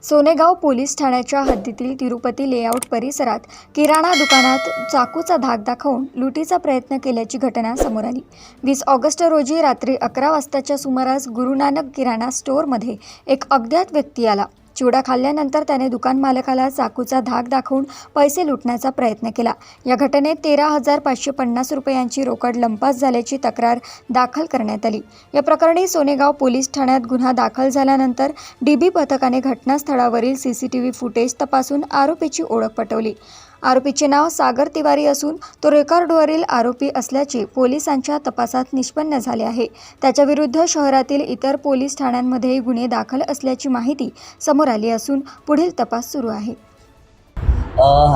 Sonegaon police ठाण्याच्या हद्दीतील Tirupati layout परिसरात किराणा दुकानात चाकूचा धाक दाखवून लुटीचा प्रयत्न केल्याची घटना समोर आली। 20 ऑगस्ट रोजी रात्री 11 वाजताच्या सुमारास गुरु नानक किराणा स्टोअरमध्ये एक अज्ञात व्यक्ती आला। चिवडा खाल्ल्यानंतर त्याने दुकान मालकाला चाकूचा धाक दाखवून पैसे लुटण्याचा प्रयत्न केला। या घटनेत 13,550 रुपयांची रोकड लंपास झाल्याची तक्रार दाखल करण्यात आली। या प्रकरणी सोनेगाव पोलीस ठाण्यात गुन्हा दाखल झाल्यानंतर डीबी पथकाने घटनास्थळावरील सीसीटीव्ही फुटेज तपासून आरोपीची ओळख पटवली। आरोपीचे नाव सागर तिवारी असून तो रेकॉर्डवरील आरोपी असल्याचे पोलिसांच्या तपासात निष्पन्न झाले आहे। त्याच्या विरुद्ध शहरातील इतर पोलीस ठाण्यांमध्ये गुन्हे दाखल असल्याची माहिती समोर आली असून पुढील तपास सुरू आहे।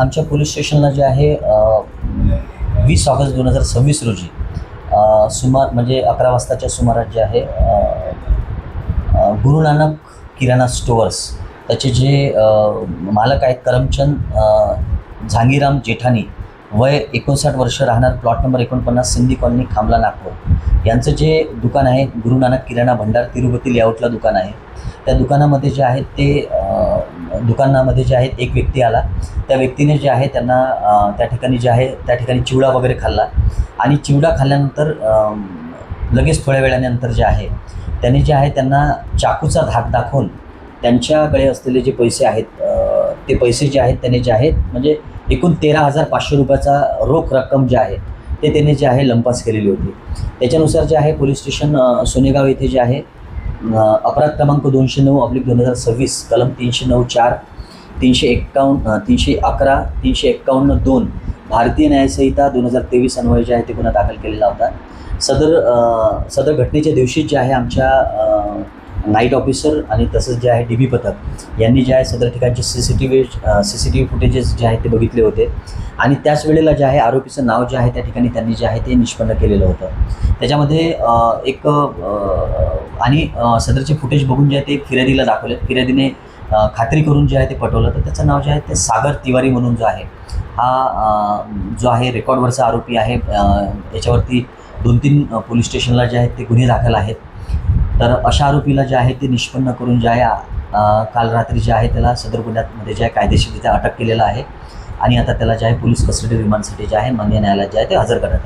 आमच्या पोलीस स्टेशनला जे आहे 20 ऑगस्ट 2026 रोजी म्हणजे 11 वाजताच्या सुमारास जे आहे गुरु नानक किराणा स्टोअर्स त्याचे जे मालक आहेत करमचंद झांगीराम जेठानी वय 59 वर्ष राहणार प्लॉट नंबर 49 सिंधी कॉलनी खामला नागपूर यांचं जे दुकान आहे गुरु नानक किराणा भंडार तिरुपती लेआउटला दुकान आहे। त्या दुकानामध्ये जे आहेत एक व्यक्ती आला। त्या व्यक्तीने जे आहे त्यांना त्या ठिकाणी चिवडा वगैरे खाल्ला आणि चिवडा खाल्ल्यानंतर लगेच थोड्या वेळानंतर जे आहे त्यांनी जे आहे त्यांना चाकूचा धाक दाखवून त्यांच्याकडे असलेले जे पैसे आहेत ते पैसे जे आहेत त्याने जे आहेत म्हणजे एकूण 13,500 रुपयाचा रोख रक्कम जे आहे ते त्याने जे आहे लंपास केलेली होती। त्याच्यानुसार जे आहे पोलीस स्टेशन सोनेगाव येथे जे आहे अपराध क्रमांक 209/2026 कलम 309(4), 351, 311, 351(2) भारतीय न्यायसंहिता 2023 अन्वये जे आहे ते गुन्हा दाखल केलेला होता। सदर घटनेच्या दिवशी जे आहे आमच्या नाईट ऑफिसर आणि तसंच जे आहे डीबी पथक यांनी जे आहे सदर ठिकाणचे सीसीटीव्ही फुटेजेस जे आहे ते बघितले होते आणि त्याच वेळेला जे आहे आरोपीचं नाव जे आहे त्या ठिकाणी त्यांनी जे आहे ते निष्पन्न केलेलं होतं। त्याच्यामध्ये सदरचे फुटेज बघून जे आहे ते फिर्यादीला दाखवले। फिर्यादीने खात्री करून जे आहे ते पटवलं तर त्याचं नाव जे आहे ते सागर तिवारी म्हणून जो आहे हा जो आहे रेकॉर्डवरचा आरोपी आहे। याच्यावरती 2-3 पोलीस स्टेशनला जे आहेत ते गुन्हे दाखल आहेत। तर अशा आरोपीला जे आहे ते निष्पन्न करून जे आहे काल रात्री जे आहे त्याला सदर गुन्ह्यामध्ये जे आहे कायदेशीररित्या अटक केलेला आहे आणि आता त्याला जे आहे पोलीस कस्टडी रिमांडसाठी जे आहे माननीय न्यायालयात जे आहे ते हजर करण्यात आलं।